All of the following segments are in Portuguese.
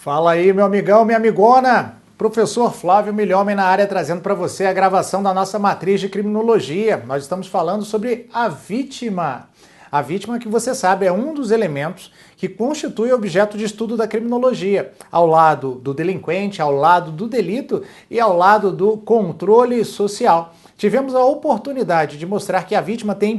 Fala aí, meu amigão, minha amigona. Professor Flávio Milhomem na área, trazendo para você a gravação da nossa matriz de criminologia. Nós estamos falando sobre a vítima. A vítima, que você sabe, é um dos elementos que constitui objeto de estudo da criminologia, ao lado do delinquente, ao lado do delito e ao lado do controle social. Tivemos a oportunidade de mostrar que a vítima tem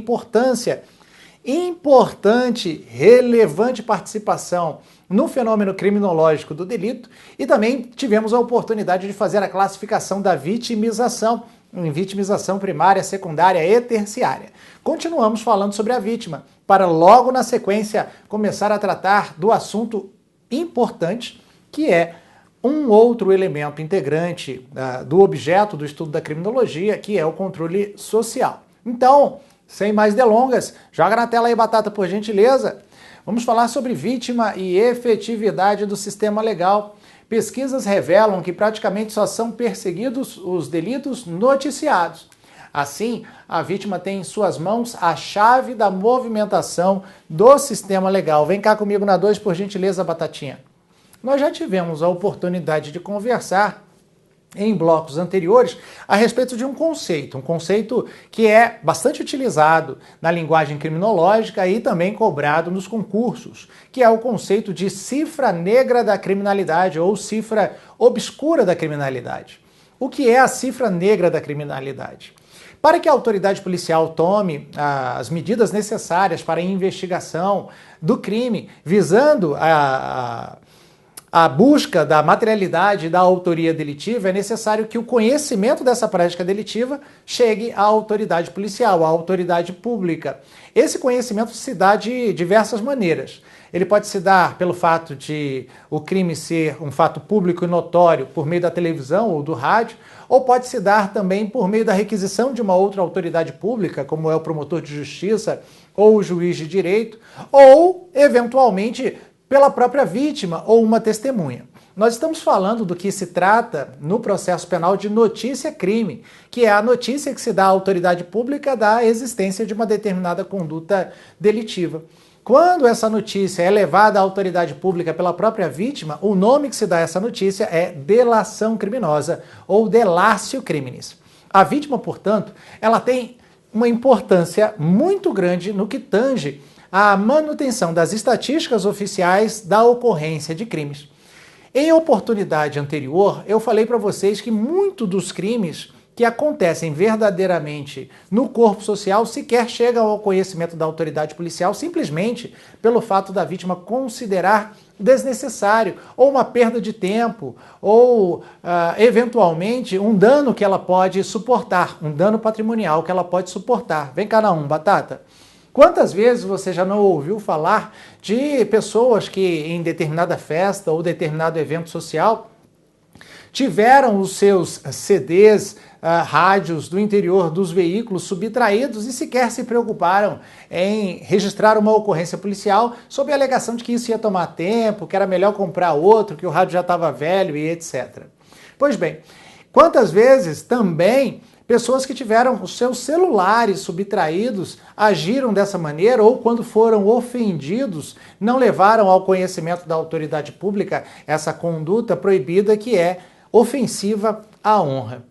importante, relevante participação no fenômeno criminológico do delito, e também tivemos a oportunidade de fazer a classificação da vitimização em vitimização primária, secundária e terciária. Continuamos falando sobre a vítima, para logo na sequência começar a tratar do assunto importante, que é um outro elemento integrante do objeto do estudo da criminologia, que é o controle social. Então, sem mais delongas, joga na tela aí, Batata, por gentileza. Vamos falar sobre vítima e efetividade do sistema legal. Pesquisas revelam que praticamente só são perseguidos os delitos noticiados. Assim, a vítima tem em suas mãos a chave da movimentação do sistema legal. Vem cá comigo na 2, por gentileza, Batatinha. Nós já tivemos a oportunidade de conversar em blocos anteriores a respeito de um conceito que é bastante utilizado na linguagem criminológica e também cobrado nos concursos, que é o conceito de cifra negra da criminalidade ou cifra obscura da criminalidade. O que é a cifra negra da criminalidade? Para que a autoridade policial tome as medidas necessárias para a investigação do crime, visando a busca da materialidade da autoria delitiva, é necessário que o conhecimento dessa prática delitiva chegue à autoridade policial, à autoridade pública. Esse conhecimento se dá de diversas maneiras. Ele pode se dar pelo fato de o crime ser um fato público e notório por meio da televisão ou do rádio, ou pode se dar também por meio da requisição de uma outra autoridade pública, como é o promotor de justiça ou o juiz de direito, ou, eventualmente, pela própria vítima ou uma testemunha. Nós estamos falando do que se trata no processo penal de notícia-crime, que é a notícia que se dá à autoridade pública da existência de uma determinada conduta delitiva. Quando essa notícia é levada à autoridade pública pela própria vítima, o nome que se dá a essa notícia é delação criminosa ou delatio criminis. A vítima, portanto, ela tem uma importância muito grande no que tange a manutenção das estatísticas oficiais da ocorrência de crimes. Em oportunidade anterior, eu falei para vocês que muito dos crimes que acontecem verdadeiramente no corpo social sequer chegam ao conhecimento da autoridade policial simplesmente pelo fato da vítima considerar desnecessário, ou uma perda de tempo, ou eventualmente um dano que ela pode suportar, um dano patrimonial que ela pode suportar. Vem cá na 1, Batata. Quantas vezes você já não ouviu falar de pessoas que em determinada festa ou determinado evento social tiveram os seus CDs, rádios do interior dos veículos subtraídos e sequer se preocuparam em registrar uma ocorrência policial sob a alegação de que isso ia tomar tempo, que era melhor comprar outro, que o rádio já estava velho e etc. Pois bem, quantas vezes também pessoas que tiveram os seus celulares subtraídos agiram dessa maneira, ou quando foram ofendidos, não levaram ao conhecimento da autoridade pública essa conduta proibida que é ofensiva à honra.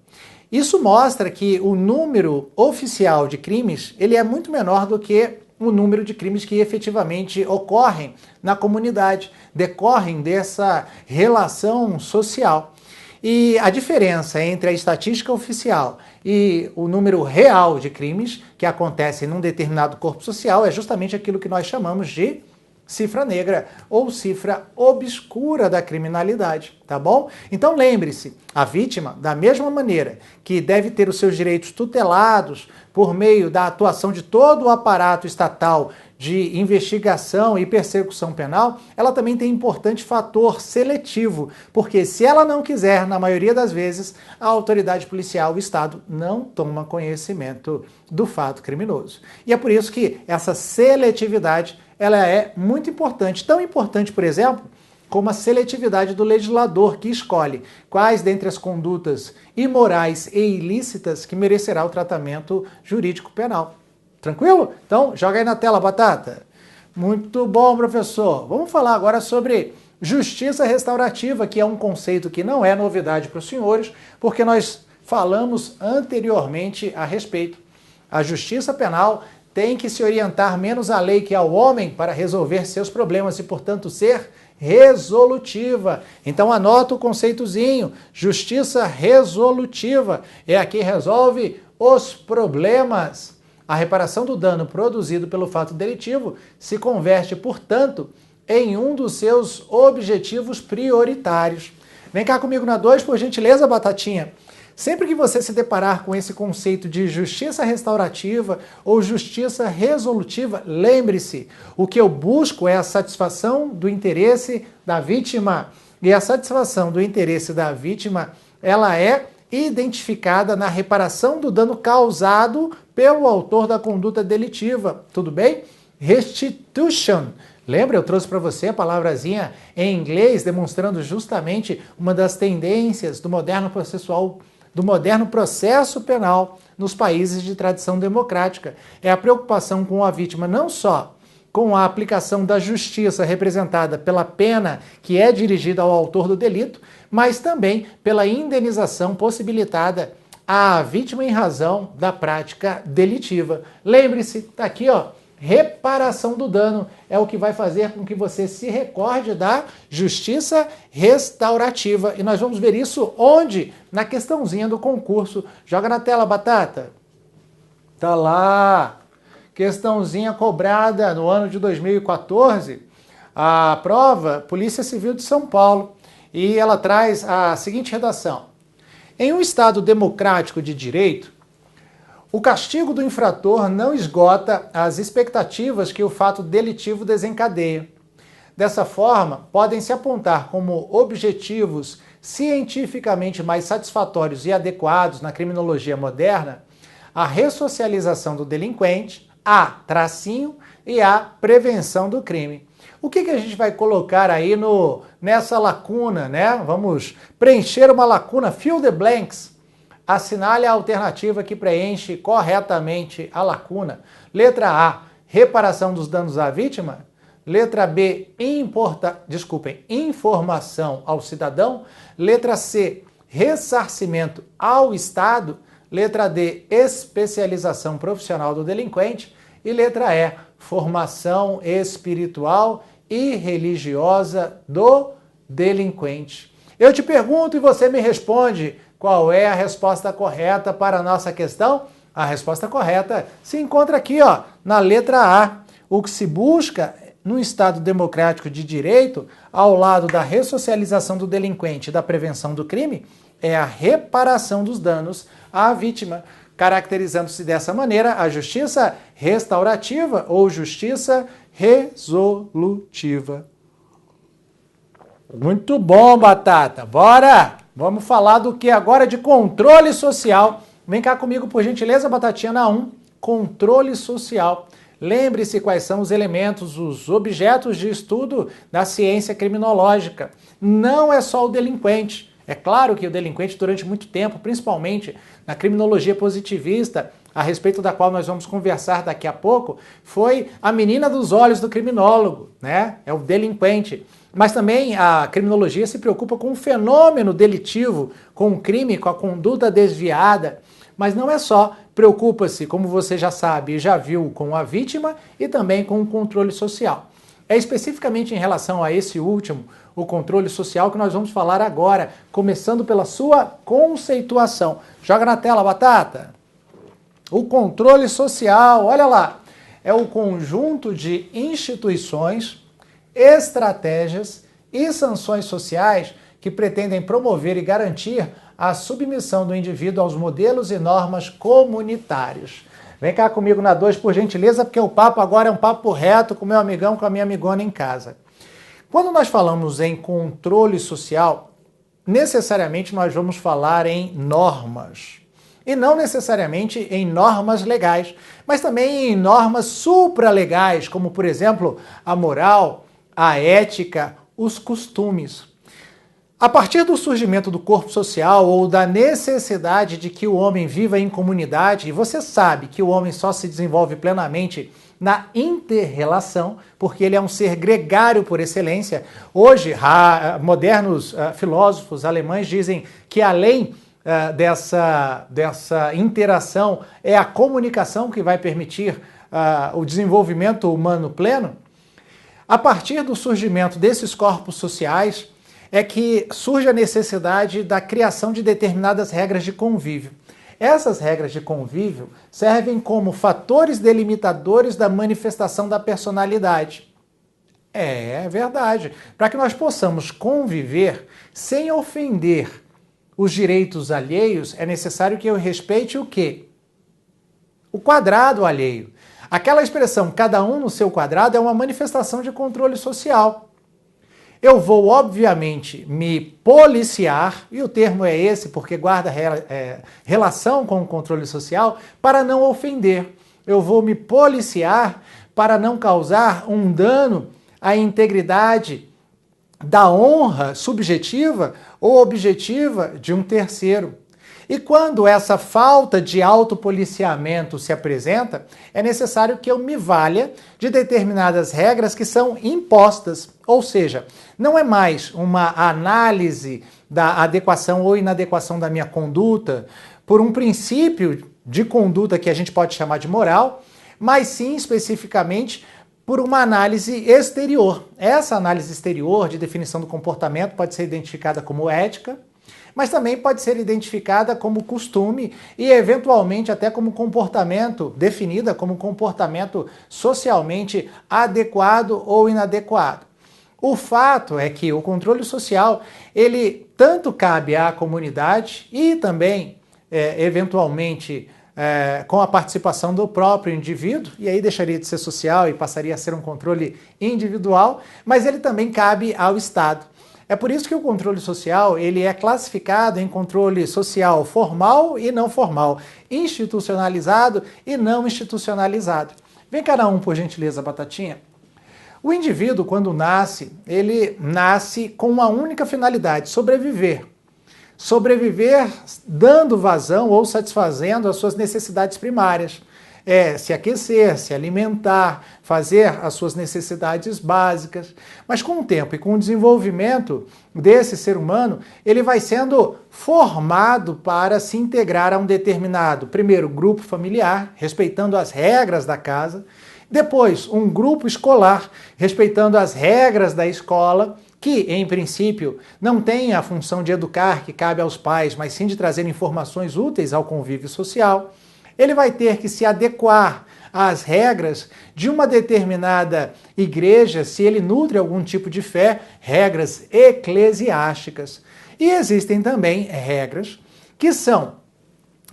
Isso mostra que o número oficial de crimes ele é muito menor do que o número de crimes que efetivamente ocorrem na comunidade, decorrem dessa relação social. E a diferença entre a estatística oficial e o número real de crimes que acontecem num determinado corpo social é justamente aquilo que nós chamamos de cifra negra ou cifra obscura da criminalidade, tá bom? Então lembre-se, a vítima, da mesma maneira que deve ter os seus direitos tutelados por meio da atuação de todo o aparato estatal de investigação e persecução penal, ela também tem importante fator seletivo, porque se ela não quiser, na maioria das vezes, a autoridade policial, o Estado, não toma conhecimento do fato criminoso. E é por isso que essa seletividade ela é muito importante, tão importante, por exemplo, como a seletividade do legislador que escolhe quais dentre as condutas imorais e ilícitas que merecerá o tratamento jurídico penal. Tranquilo? Então, joga aí na tela, Batata. Muito bom, professor. Vamos falar agora sobre justiça restaurativa, que é um conceito que não é novidade para os senhores, porque nós falamos anteriormente a respeito. A justiça penal tem que se orientar menos à lei que ao homem para resolver seus problemas e, portanto, ser resolutiva. Então anota o conceitozinho, justiça resolutiva, é a que resolve os problemas. A reparação do dano produzido pelo fato delitivo se converte, portanto, em um dos seus objetivos prioritários. Vem cá comigo na 2, por gentileza, Batatinha. Sempre que você se deparar com esse conceito de justiça restaurativa ou justiça resolutiva, lembre-se, o que eu busco é a satisfação do interesse da vítima. E a satisfação do interesse da vítima, ela é identificada na reparação do dano causado pelo autor da conduta delitiva. Tudo bem? Restitution. Lembra? Eu trouxe para você a palavrazinha em inglês, demonstrando justamente uma das tendências do moderno processo penal nos países de tradição democrática. É a preocupação com a vítima não só com a aplicação da justiça representada pela pena que é dirigida ao autor do delito, mas também pela indenização possibilitada à vítima em razão da prática delitiva. Lembre-se, está aqui, ó, reparação do dano é o que vai fazer com que você se recorde da justiça restaurativa. E nós vamos ver isso onde? Na questãozinha do concurso. Joga na tela, Batata. Tá lá. Questãozinha cobrada no ano de 2014. A prova, Polícia Civil de São Paulo. E ela traz a seguinte redação. Em um Estado democrático de direito, o castigo do infrator não esgota as expectativas que o fato delitivo desencadeia. Dessa forma, podem se apontar como objetivos cientificamente mais satisfatórios e adequados na criminologia moderna a ressocialização do delinquente, a tracinho e a prevenção do crime. O que a gente vai colocar aí nessa lacuna, né? Vamos preencher uma lacuna, fill the blanks. Assinale a alternativa que preenche corretamente a lacuna. Letra A, reparação dos danos à vítima. Letra B, informação ao cidadão. Letra C, ressarcimento ao Estado. Letra D, especialização profissional do delinquente. E letra E, formação espiritual e religiosa do delinquente. Eu te pergunto e você me responde. Qual é a resposta correta para a nossa questão? A resposta correta se encontra aqui, ó, na letra A. O que se busca no Estado democrático de direito, ao lado da ressocialização do delinquente e da prevenção do crime, é a reparação dos danos à vítima, caracterizando-se dessa maneira a justiça restaurativa ou justiça resolutiva. Muito bom, Batata. Bora! Vamos falar do que agora de controle social. Vem cá comigo, por gentileza, Batatinha, na 1. Controle social. Lembre-se quais são os elementos, os objetos de estudo da ciência criminológica. Não é só o delinquente. É claro que o delinquente, durante muito tempo, principalmente na criminologia positivista, a respeito da qual nós vamos conversar daqui a pouco, foi a menina dos olhos do criminólogo, né? É o delinquente. Mas também a criminologia se preocupa com o fenômeno delitivo, com o crime, com a conduta desviada. Mas não é só, preocupa-se, como você já sabe e já viu, com a vítima e também com o controle social. É especificamente em relação a esse último, o controle social, que nós vamos falar agora, começando pela sua conceituação. Joga na tela, Batata. O controle social, olha lá, é o conjunto de instituições, estratégias e sanções sociais que pretendem promover e garantir a submissão do indivíduo aos modelos e normas comunitários. Vem cá comigo na 2, por gentileza, porque o papo agora é um papo reto com meu amigão, com a minha amigona em casa. Quando nós falamos em controle social, necessariamente nós vamos falar em normas. E não necessariamente em normas legais, mas também em normas supralegais, como, por exemplo, a moral, a ética, os costumes. A partir do surgimento do corpo social ou da necessidade de que o homem viva em comunidade, e você sabe que o homem só se desenvolve plenamente na inter-relação, porque ele é um ser gregário por excelência. Hoje, modernos filósofos alemães dizem que além dessa interação é a comunicação que vai permitir o desenvolvimento humano pleno. A partir do surgimento desses corpos sociais, é que surge a necessidade da criação de determinadas regras de convívio. Essas regras de convívio servem como fatores delimitadores da manifestação da personalidade. É verdade. Para que nós possamos conviver sem ofender os direitos alheios, é necessário que eu respeite o quê? O quadrado alheio. Aquela expressão, cada um no seu quadrado, é uma manifestação de controle social. Eu vou, obviamente, me policiar, e o termo é esse porque guarda relação com o controle social, para não ofender. Eu vou me policiar para não causar um dano à integridade da honra subjetiva ou objetiva de um terceiro. E quando essa falta de autopoliciamento se apresenta, é necessário que eu me valha de determinadas regras que são impostas. Ou seja, não é mais uma análise da adequação ou inadequação da minha conduta por um princípio de conduta que a gente pode chamar de moral, mas sim especificamente por uma análise exterior. Essa análise exterior de definição do comportamento pode ser identificada como ética, mas também pode ser identificada como costume e, eventualmente, até como comportamento, definida como comportamento socialmente adequado ou inadequado. O fato é que o controle social, ele tanto cabe à comunidade e também, eventualmente, com a participação do próprio indivíduo, e aí deixaria de ser social e passaria a ser um controle individual, mas ele também cabe ao Estado. É por isso que o controle social ele é classificado em controle social formal e não formal, institucionalizado e não institucionalizado. Vem cada um, por gentileza, Batatinha. O indivíduo, quando nasce, ele nasce com uma única finalidade, sobreviver. Sobreviver dando vazão ou satisfazendo as suas necessidades primárias. Se aquecer, se alimentar, fazer as suas necessidades básicas. Mas com o tempo e com o desenvolvimento desse ser humano, ele vai sendo formado para se integrar a um determinado, primeiro, grupo familiar, respeitando as regras da casa, depois, um grupo escolar, respeitando as regras da escola, que, em princípio, não tem a função de educar, que cabe aos pais, mas sim de trazer informações úteis ao convívio social. Ele vai ter que se adequar às regras de uma determinada igreja, se ele nutre algum tipo de fé, regras eclesiásticas. E existem também regras que são,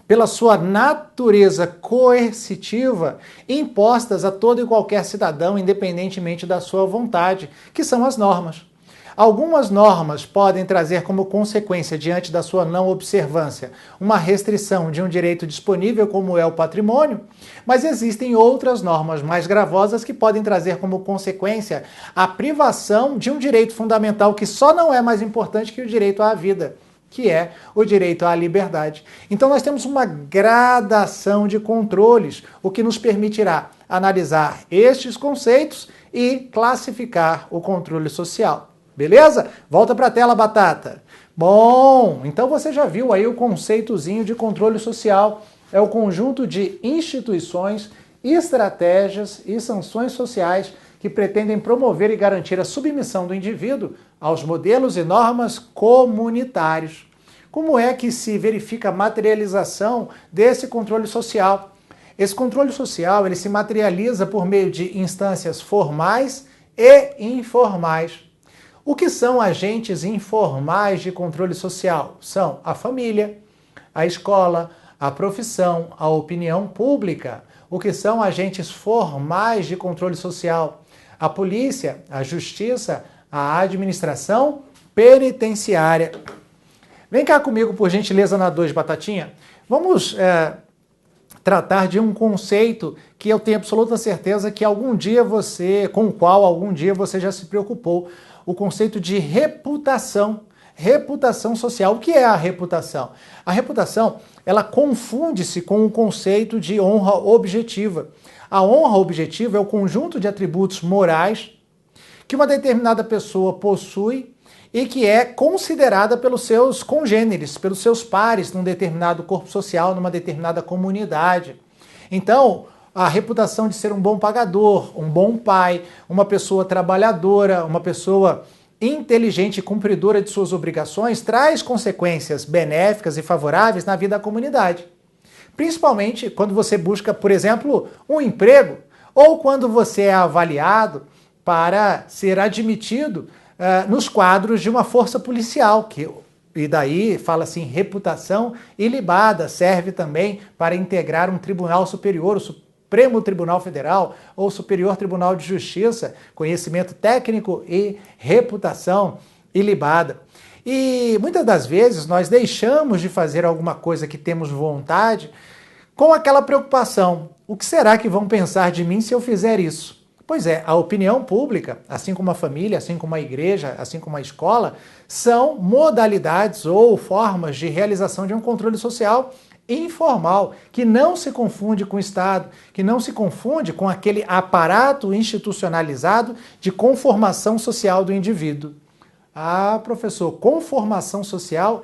pela sua natureza coercitiva, impostas a todo e qualquer cidadão, independentemente da sua vontade, que são as normas. Algumas normas podem trazer como consequência, diante da sua não observância, uma restrição de um direito disponível, como é o patrimônio, mas existem outras normas mais gravosas que podem trazer como consequência a privação de um direito fundamental que só não é mais importante que o direito à vida, que é o direito à liberdade. Então nós temos uma gradação de controles, o que nos permitirá analisar estes conceitos e classificar o controle social. Beleza? Volta para a tela, Batata. Bom, então você já viu aí o conceitozinho de controle social. É o conjunto de instituições, estratégias e sanções sociais que pretendem promover e garantir a submissão do indivíduo aos modelos e normas comunitários. Como é que se verifica a materialização desse controle social? Esse controle social ele se materializa por meio de instâncias formais e informais. O que são agentes informais de controle social? São a família, a escola, a profissão, a opinião pública. O que são agentes formais de controle social? A polícia, a justiça, a administração penitenciária. Vem cá comigo, por gentileza, na 2, Batatinha. Vamos tratar de um conceito que eu tenho absoluta certeza que com o qual algum dia você já se preocupou. O conceito de reputação. reputação social. O que é a reputação? A reputação, ela confunde-se com o conceito de honra objetiva. A honra objetiva é o conjunto de atributos morais que uma determinada pessoa possui e que é considerada pelos seus congêneres, pelos seus pares num determinado corpo social, numa determinada comunidade. Então, a reputação de ser um bom pagador, um bom pai, uma pessoa trabalhadora, uma pessoa inteligente e cumpridora de suas obrigações traz consequências benéficas e favoráveis na vida da comunidade. Principalmente quando você busca, por exemplo, um emprego ou quando você é avaliado para ser admitido nos quadros de uma força policial, e daí fala assim, reputação ilibada, serve também para integrar um tribunal superior, o Supremo Tribunal Federal ou Superior Tribunal de Justiça, conhecimento técnico e reputação ilibada. E muitas das vezes nós deixamos de fazer alguma coisa que temos vontade com aquela preocupação, o que será que vão pensar de mim se eu fizer isso? Pois é, a opinião pública, assim como a família, assim como a igreja, assim como a escola, são modalidades ou formas de realização de um controle social informal, que não se confunde com o Estado, que não se confunde com aquele aparato institucionalizado de conformação social do indivíduo. Ah, professor, conformação social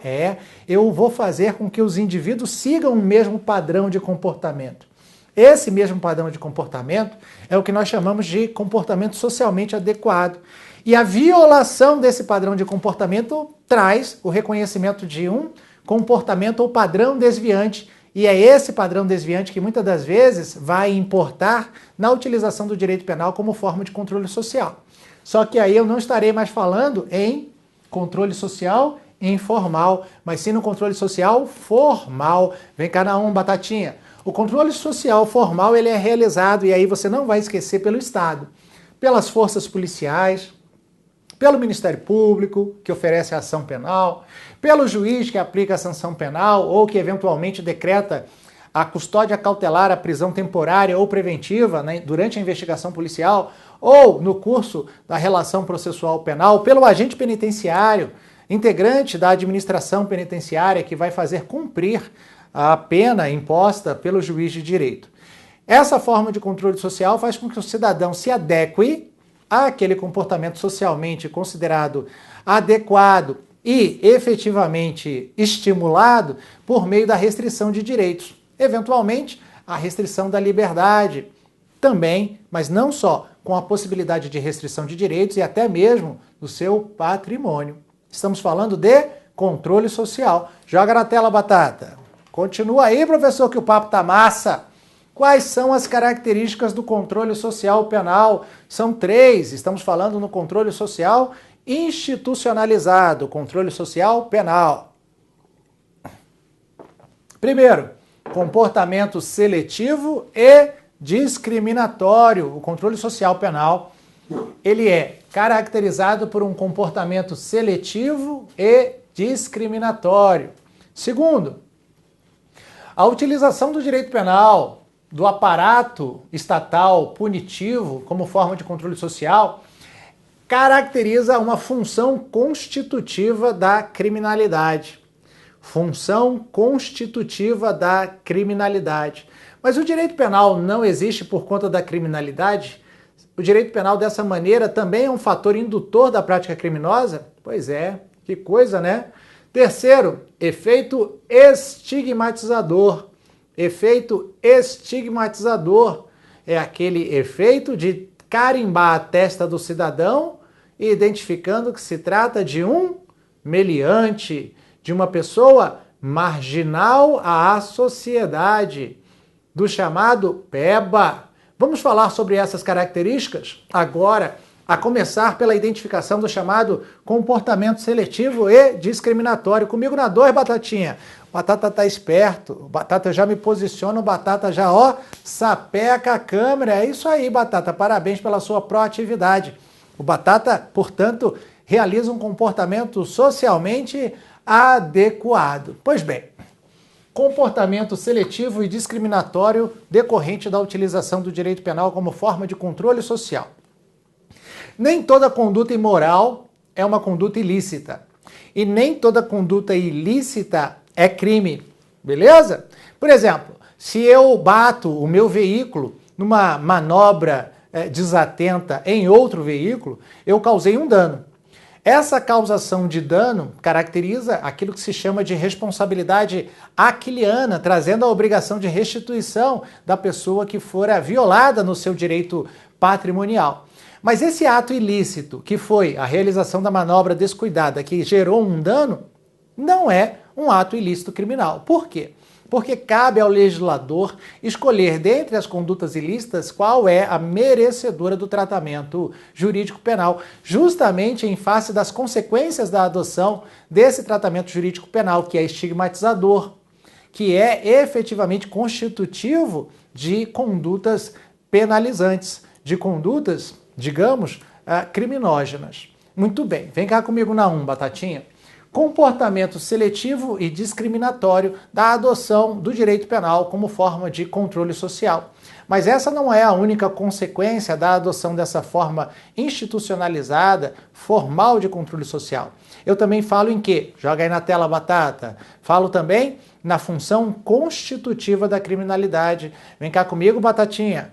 eu vou fazer com que os indivíduos sigam o mesmo padrão de comportamento. Esse mesmo padrão de comportamento é o que nós chamamos de comportamento socialmente adequado. E a violação desse padrão de comportamento traz o reconhecimento de um comportamento ou padrão desviante. E é esse padrão desviante que muitas das vezes vai importar na utilização do direito penal como forma de controle social. Só que aí eu não estarei mais falando em controle social informal, mas sim no controle social formal. Vem cá na batatinha. O controle social formal ele é realizado, e aí você não vai esquecer, pelo Estado, pelas forças policiais, pelo Ministério Público, que oferece a ação penal, pelo juiz que aplica a sanção penal ou que eventualmente decreta a custódia cautelar, a prisão temporária ou preventiva, né, durante a investigação policial, ou no curso da relação processual penal, pelo agente penitenciário, integrante da administração penitenciária que vai fazer cumprir a pena imposta pelo juiz de direito. Essa forma de controle social faz com que o cidadão se adeque àquele comportamento socialmente considerado adequado e efetivamente estimulado por meio da restrição de direitos. Eventualmente, a restrição da liberdade também, mas não só, com a possibilidade de restrição de direitos e até mesmo do seu patrimônio. Estamos falando de controle social. Joga na tela, Batata. Continua aí, professor, que o papo tá massa. Quais são as características do controle social penal? São 3. Estamos falando no controle social institucionalizado, controle social penal. Primeiro, comportamento seletivo e discriminatório. O controle social penal, ele é caracterizado por um comportamento seletivo e discriminatório. Segundo, a utilização do direito penal, do aparato estatal punitivo como forma de controle social, caracteriza uma função constitutiva da criminalidade. Função constitutiva da criminalidade. Mas o direito penal não existe por conta da criminalidade? O direito penal, dessa maneira, também é um fator indutor da prática criminosa? Pois é, que coisa, né? Terceiro, efeito estigmatizador. Efeito estigmatizador é aquele efeito de carimbar a testa do cidadão, identificando que se trata de um meliante, de uma pessoa marginal à sociedade, do chamado PEBA. Vamos falar sobre essas características agora, a começar pela identificação do chamado comportamento seletivo e discriminatório. Comigo na 2, Batatinha. Batata tá esperto, Batata já me posiciona, Batata já, sapeca a câmera. É isso aí, Batata, parabéns pela sua proatividade. O Batata, portanto, realiza um comportamento socialmente adequado. Pois bem, comportamento seletivo e discriminatório decorrente da utilização do direito penal como forma de controle social. Nem toda conduta imoral é uma conduta ilícita. E nem toda conduta ilícita é crime, beleza? Por exemplo, se eu bato o meu veículo numa manobra desatenta em outro veículo, eu causei um dano. Essa causação de dano caracteriza aquilo que se chama de responsabilidade aquiliana, trazendo a obrigação de restituição da pessoa que fora violada no seu direito patrimonial. Mas esse ato ilícito, que foi a realização da manobra descuidada que gerou um dano, não é um ato ilícito criminal. Por quê? Porque cabe ao legislador escolher dentre as condutas ilícitas qual é a merecedora do tratamento jurídico penal, justamente em face das consequências da adoção desse tratamento jurídico penal, que é estigmatizador, que é efetivamente constitutivo de condutas penalizantes, de condutas, digamos, criminógenas. Muito bem, vem cá comigo na 1, Batatinha. Comportamento seletivo e discriminatório da adoção do direito penal como forma de controle social. Mas essa não é a única consequência da adoção dessa forma institucionalizada, formal de controle social. Eu também falo em quê? Joga aí na tela, Batata. Falo também na função constitutiva da criminalidade. Vem cá comigo, Batatinha.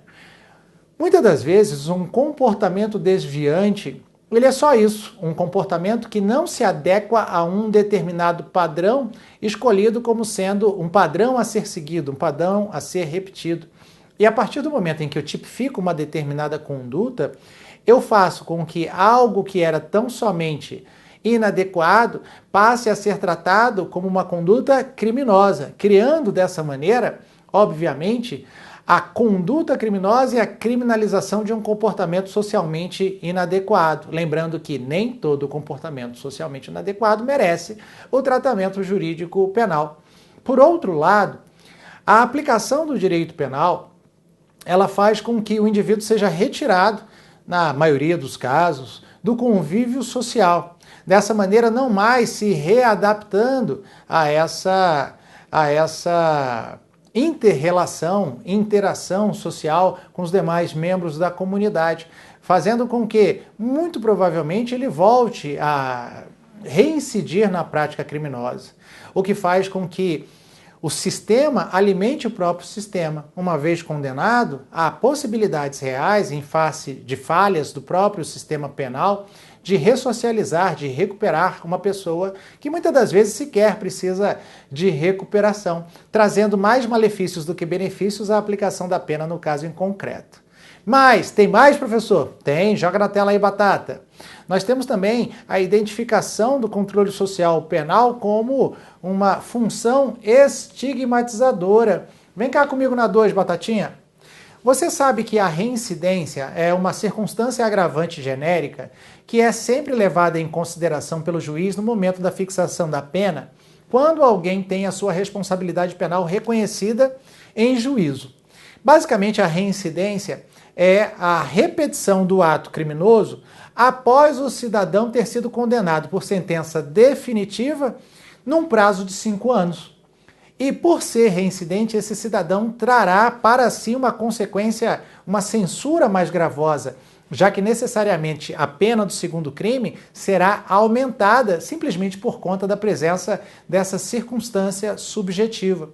Muitas das vezes, um comportamento desviante, ele é só isso, um comportamento que não se adequa a um determinado padrão escolhido como sendo um padrão a ser seguido, um padrão a ser repetido. E a partir do momento em que eu tipifico uma determinada conduta, eu faço com que algo que era tão somente inadequado passe a ser tratado como uma conduta criminosa, criando dessa maneira, obviamente, a conduta criminosa e a criminalização de um comportamento socialmente inadequado. Lembrando que nem todo comportamento socialmente inadequado merece o tratamento jurídico penal. Por outro lado, a aplicação do direito penal, ela faz com que o indivíduo seja retirado, na maioria dos casos, do convívio social. Dessa maneira, não mais se readaptando a essa inter-relação, interação social com os demais membros da comunidade, fazendo com que, muito provavelmente, ele volte a reincidir na prática criminosa, o que faz com que o sistema alimente o próprio sistema. Uma vez condenado, há possibilidades reais, em face de falhas do próprio sistema penal, de ressocializar, de recuperar uma pessoa que muitas das vezes sequer precisa de recuperação, trazendo mais malefícios do que benefícios à aplicação da pena no caso em concreto. Mas, tem mais, professor? Tem, joga na tela aí, Batata. Nós temos também a identificação do controle social penal como uma função estigmatizadora. Vem cá comigo na 2, Batatinha. Você sabe que a reincidência é uma circunstância agravante genérica que é sempre levada em consideração pelo juiz no momento da fixação da pena, quando alguém tem a sua responsabilidade penal reconhecida em juízo. Basicamente, a reincidência é a repetição do ato criminoso após o cidadão ter sido condenado por sentença definitiva num prazo de 5 anos. E por ser reincidente, esse cidadão trará para si uma consequência, uma censura mais gravosa, já que necessariamente a pena do segundo crime será aumentada simplesmente por conta da presença dessa circunstância subjetiva.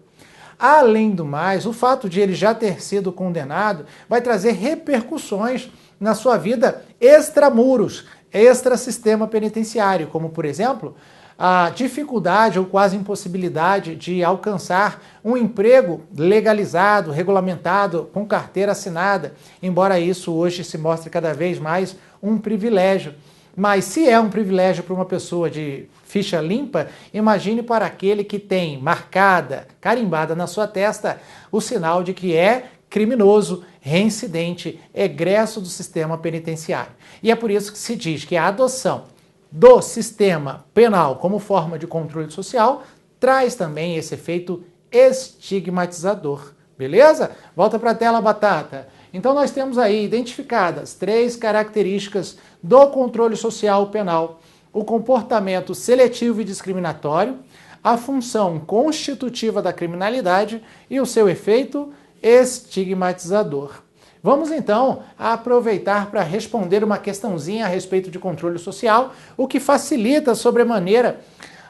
Além do mais, o fato de ele já ter sido condenado vai trazer repercussões na sua vida extramuros, extra-sistema penitenciário, como, por exemplo, a dificuldade ou quase impossibilidade de alcançar um emprego legalizado, regulamentado, com carteira assinada, embora isso hoje se mostre cada vez mais um privilégio. Mas se é um privilégio para uma pessoa de ficha limpa, imagine para aquele que tem marcada, carimbada na sua testa, o sinal de que é criminoso, reincidente, egresso do sistema penitenciário. E é por isso que se diz que a adoção do sistema penal como forma de controle social traz também esse efeito estigmatizador. Beleza? Volta para a tela, Batata. Então nós temos aí identificadas 3 características do controle social penal: o comportamento seletivo e discriminatório, a função constitutiva da criminalidade e o seu efeito estigmatizador. Vamos então aproveitar para responder uma questãozinha a respeito de controle social, o que facilita sobremaneira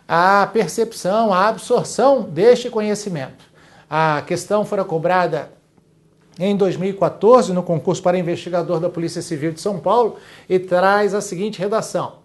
a percepção, a absorção deste conhecimento. A questão fora cobrada em 2014 no concurso para investigador da Polícia Civil de São Paulo e traz a seguinte redação: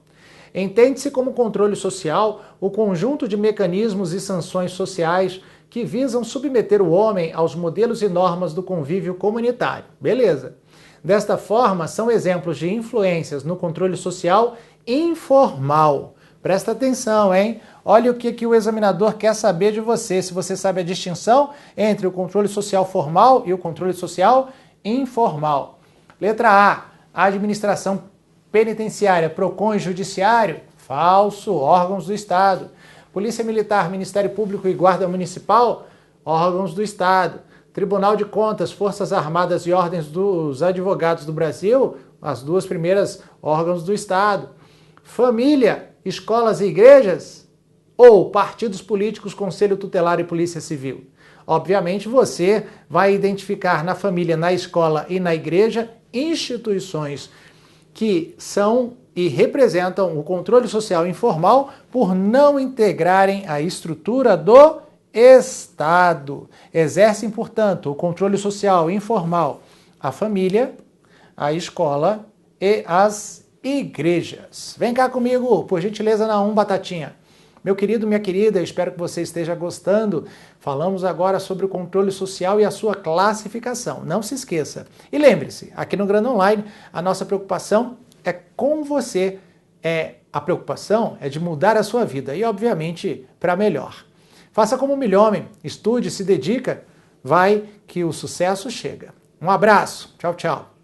entende-se como controle social o conjunto de mecanismos e sanções sociais que visam submeter o homem aos modelos e normas do convívio comunitário. Beleza. Desta forma, são exemplos de influências no controle social informal. Presta atenção, hein? Olha o que o examinador quer saber de você, se você sabe a distinção entre o controle social formal e o controle social informal. Letra A, a administração penitenciária, PROCON e judiciário, falso, órgãos do Estado. Polícia Militar, Ministério Público e Guarda Municipal, órgãos do Estado. Tribunal de Contas, Forças Armadas e Ordens dos Advogados do Brasil, as duas primeiras órgãos do Estado. Família, escolas e igrejas, ou partidos políticos, Conselho Tutelar e Polícia Civil. Obviamente você vai identificar na família, na escola e na igreja instituições que são e representam o controle social informal por não integrarem a estrutura do Estado. Exercem, portanto, o controle social informal a família, a escola e as igrejas. Vem cá comigo, por gentileza, na 1, Batatinha. Meu querido, minha querida, espero que você esteja gostando. Falamos agora sobre o controle social e a sua classificação. Não se esqueça. E lembre-se, aqui no Grande Online, a nossa preocupação é com você. A preocupação é de mudar a sua vida e, obviamente, para melhor. Faça como o Milhomem, estude, se dedica, vai que o sucesso chega. Um abraço, tchau, tchau.